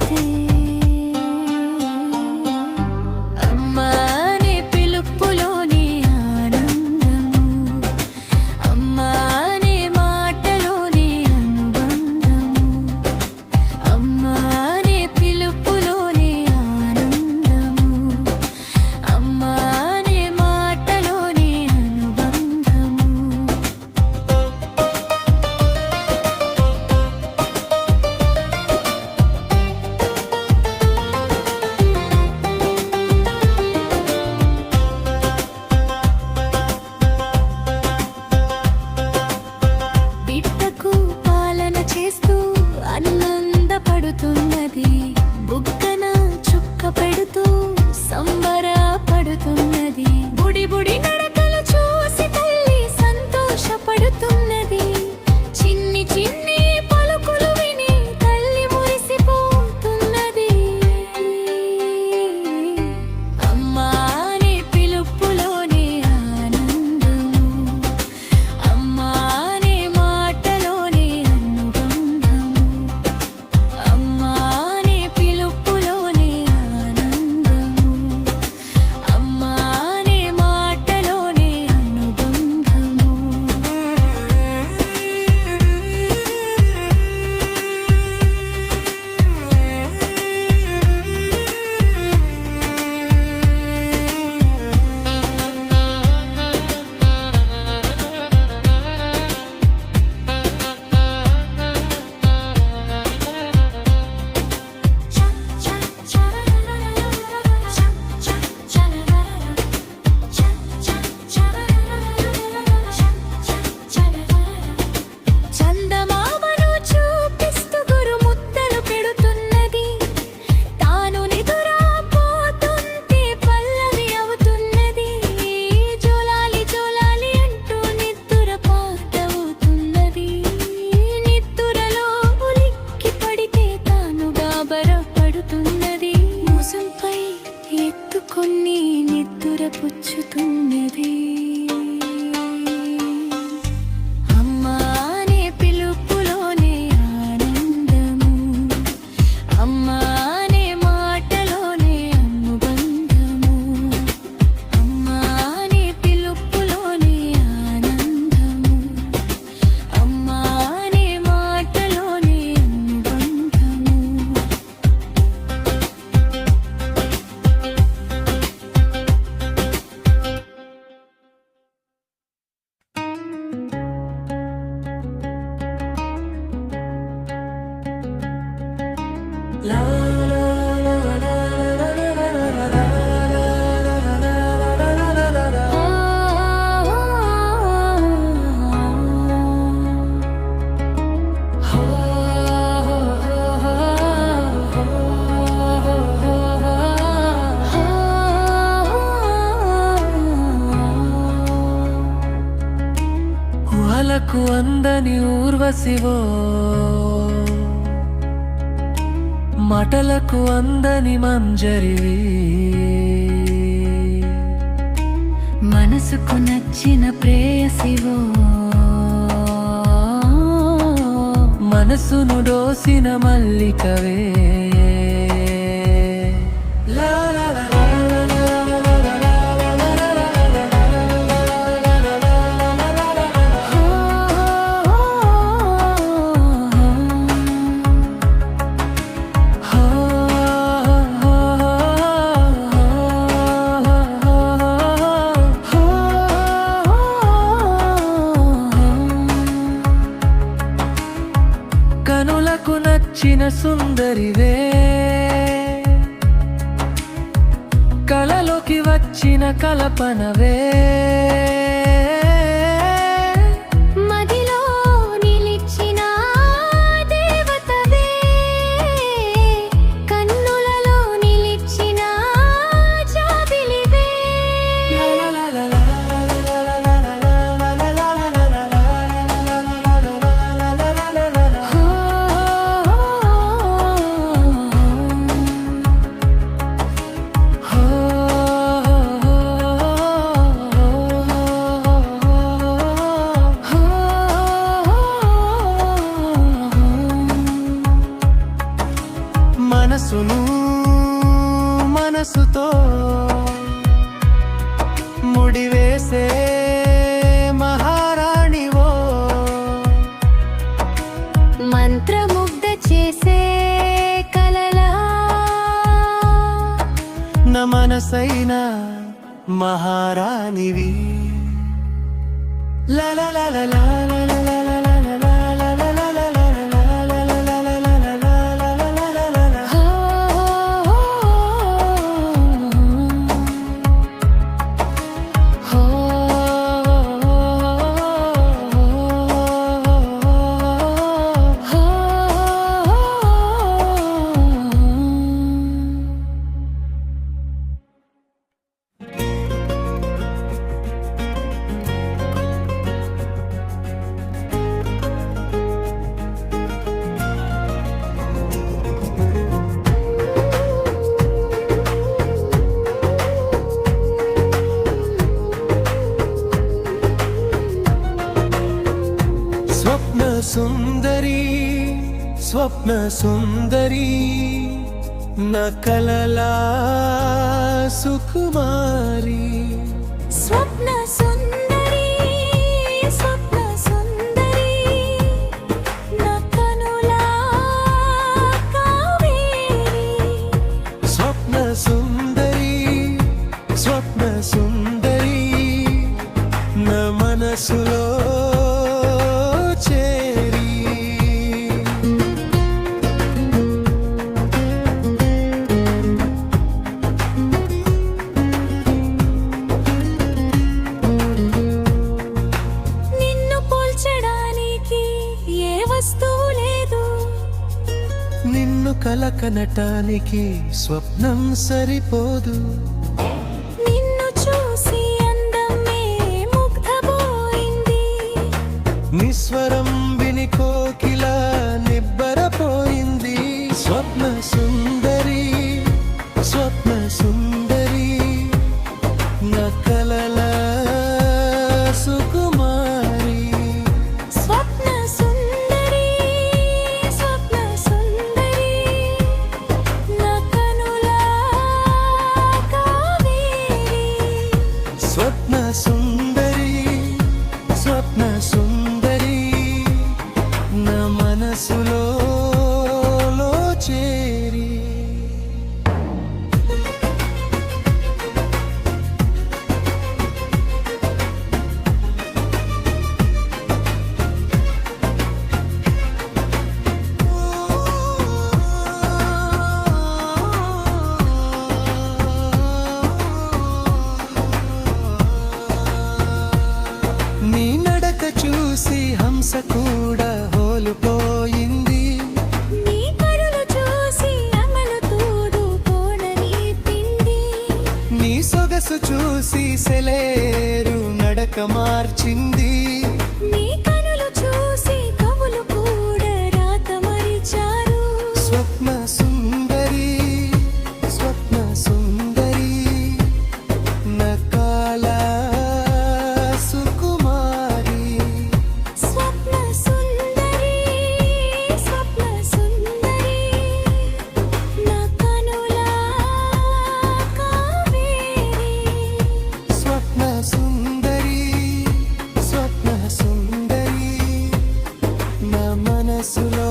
పడితే అమ్మా అనే పిలుపులోని ఆనందము, అమ్మా అనే మాటలోని అనుబంధము, అమ్మా అనే పిలుపులోని ఆనందము, అమ్మా అనే మాటలోని అనుబంధము. బిడ్డకు పాలన చేస్తూ ఆనందపడుతున్నది, బుగ్గన చుక్క పెడుతూ సంబరపడుతున్నది, బుడి బుడి నడకలు చూసి తల్లి సంతోషపడుతున్నది, చిన్ని చిన్ని పలుకులు విని తల్లి మురిసిపోతున్నది. అమ్మా అనే పిలుపులోని ఆనందము, అమ్మా అనే మాటలోని అనుబంధము, అమ్మా అనే పిలుపులోని ఆనందము, అమ్మా అనే మాటలోని అనుబంధము. చందమామను చూపిస్తూ గురు ముద్దలు పెడుతున్నది, తాను నిదురపోతుంటే పల్లవి అవుతున్నది, జోలాలి జోలాలి అంటూ నిద్దుర పాటవుతున్నది, నిద్దురలో ఉలిక్కి పడితే తాను గాబరపడుతున్నది, మోసంపై ఎత్తుకొని నిద్దుర పుచ్చుతున్నది. అమ్మా అనే పిలుపులోని ఆనందము, అమ్మా అనే మాటలోని అనుబంధము, అమ్మా అనే పిలుపులోని ఆనందము, అమ్మా అనే మాటలోని అనుబంధము. ఊహలకు అందని ఊర్వశివో, మాటలకు అందని మంజరివి, మనసుకు నచ్చిన ప్రేయసివో, మనసును దోసిన మల్లికవే. లా లా లా లా లా లా లా లా కనులకు నచ్చిన సుందరివే, కలలోకి వచ్చిన కల్పనవే, మదిలో నిలిచిన దేవతవే, కన్నులలో నిలిచిన జాబిలివే. మనసును మనసుతో ముడివేసే మహారాణివో, మంత్రముగ్ధ చేసే కలలా నా మనసైన మహారాణివి. లా లా లా లా లా లా లా లా లా లా లా లా లా లా లా లా. సుందరి స్వప్న సుందరి నా కలలా సుకుమారి. స్వప్న సుందరి స్వప్న సుందరి నా కనులా కావేరి. స్వప్న సుందరి స్వప్న సుందరి నా మనసులో నిన్ను కలకనటానికి స్వప్నం సరిపోదు. నిన్ను చూసి అందమే ముగ్ధపోయింది. నిస్వరం విని కోకిల నిబ్బరపోయింది. స్వప్న సుందరి స్వప్న సుందరి నా కలల సుకుమారి. స్వప్న సుందరి స్వప్న సుందరి నా కనులా కావేరి. స్వప్న సుందరి స్వప్న సుందరి నా మనసులో చేరి. నీ నడక చూసి హంస కూడా హోలుపోయింది. నీ కరులు చూసి అమలు తూడు కోడని పిండి. నీ సొగసు చూసి సెలేరు నడక మార్చింది. నీ కనులు చూసి కవులు కూడా రాత మరిచారు. స్వప్న సుందరి స్వప్న సుందరి నా కాల సుకుమారి. స్వప్న సుందరి స్వప్న సుందరి నా కనులా కావేరి. స్వప్న సుందరి స్వప్న సుందరి నా మనసులో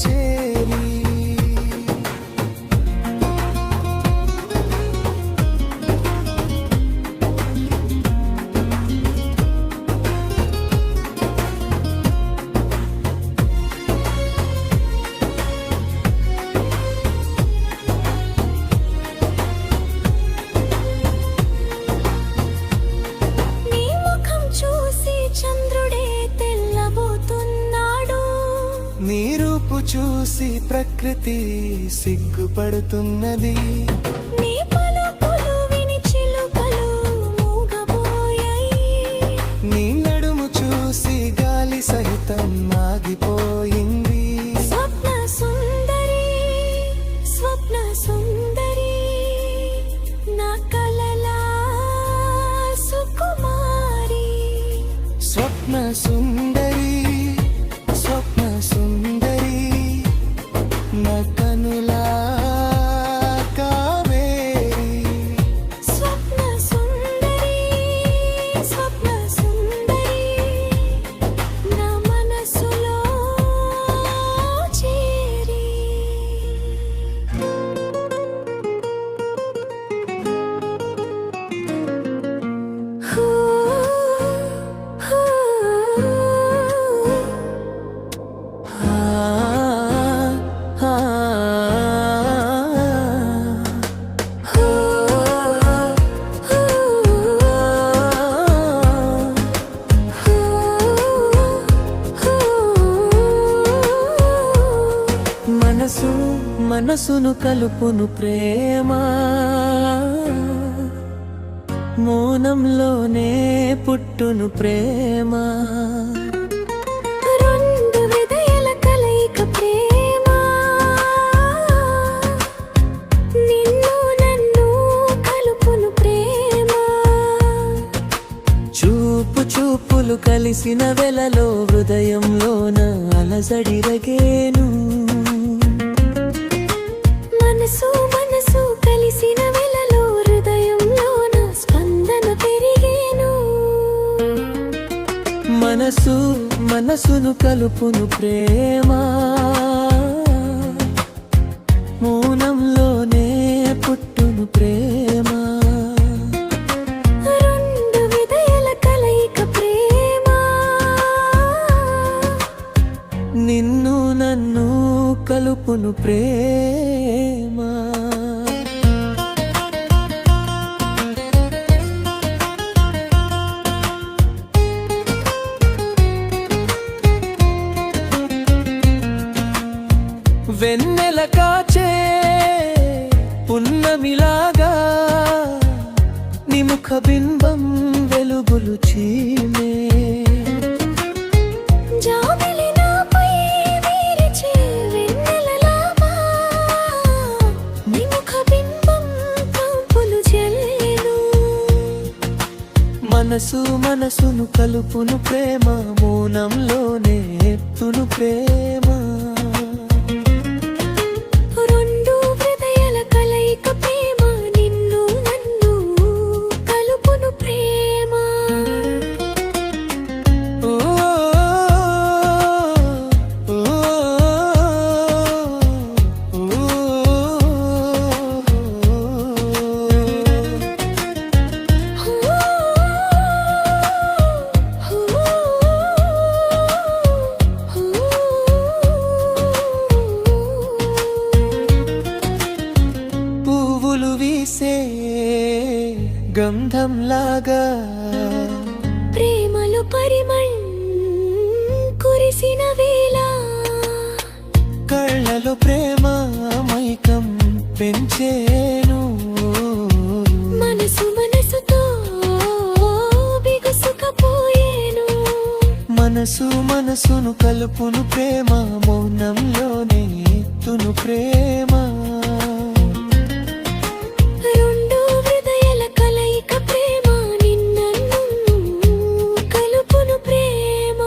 చేరి. నీ ముఖం చూసి చంద్రుడే తెల్లబోతున్నాడు. నీ రూపు చూసి ప్రకృతి సిగ్గుపడుతున్నది. నీ పలుకులు విని చిలుకలు మూగబోయాయి. నీ నడుము చూసి గాలి సహితం ఆగిపోయింది. స్వప్న సుందరి స్వప్న సుందరి నా కలలా సుకుమారి. స్వప్న సుందరి స్వప్న సుందరి నా కనులా కావేరి స్వప్న సుందరి స్వప్న సుందరి నా మనసులో చేరి హూ హూ ఆ ఆ హూ మనసు మనసును కలుపును ప్రేమ మౌనంలోనే పుట్టును ప్రేమ రెండు హృదయాల కలయిక ప్రేమ నిన్ను నన్ను కలుపును ప్రేమ చూపు చూపులు కలిసిన వెలలో హృదయంలోన అలజడి రగేను మనసు మనసు కలిసిన వేళలో హృదయంలోన స్పందన పెరిగేను మనసు మనసును కలుపును ప్రేమ మౌనంలోనే పుట్టును ప్రేమ రెండు హృదయాల కలయిక ప్రేమ నిన్ను నన్ను కలుపును ప్రేమ వెన్నెల కాచే పున్నమిలాగా నీ ముఖ బింబం వెలుగులు చీమే జాబిలి నాపై విరిచే వెన్నెలలాగా నీ ముఖ బింబం కంపులు జల్లేను మనసు మనసును కలుపును ప్రేమ మౌనంలోనే ఎత్తును ప్రేమ రెండు హృదయాల కలయిక ప్రేమ నిన్ను నన్ను కలుపును ప్రేమ ఓ ఓ పువ్వులు వీసే గంధంలాగా ప్రేమలో పరిమళ్ కురిసిన వేళ కళ్ళలో ప్రేమ మైకం పెంచేను మనసు మనసుతో బిగుసుకపోయేను మనసు మనసును కలుపును ప్రేమ మౌనంలోనే ఎత్తును ప్రేమ రెండు హృదయాల కలయిక ప్రేమ నిన్ను కలుపును ప్రేమ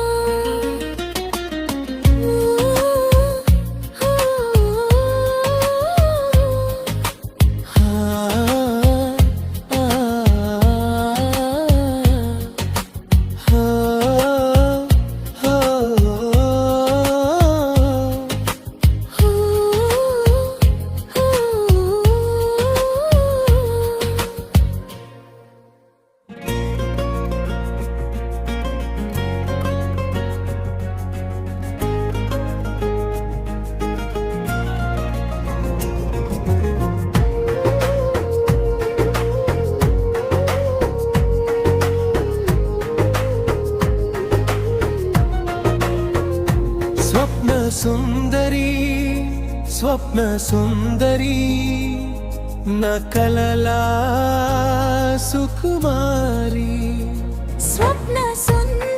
సుందరి స్వప్న సుందరి నా కలలా సుకుమారి స్వప్న సుందరి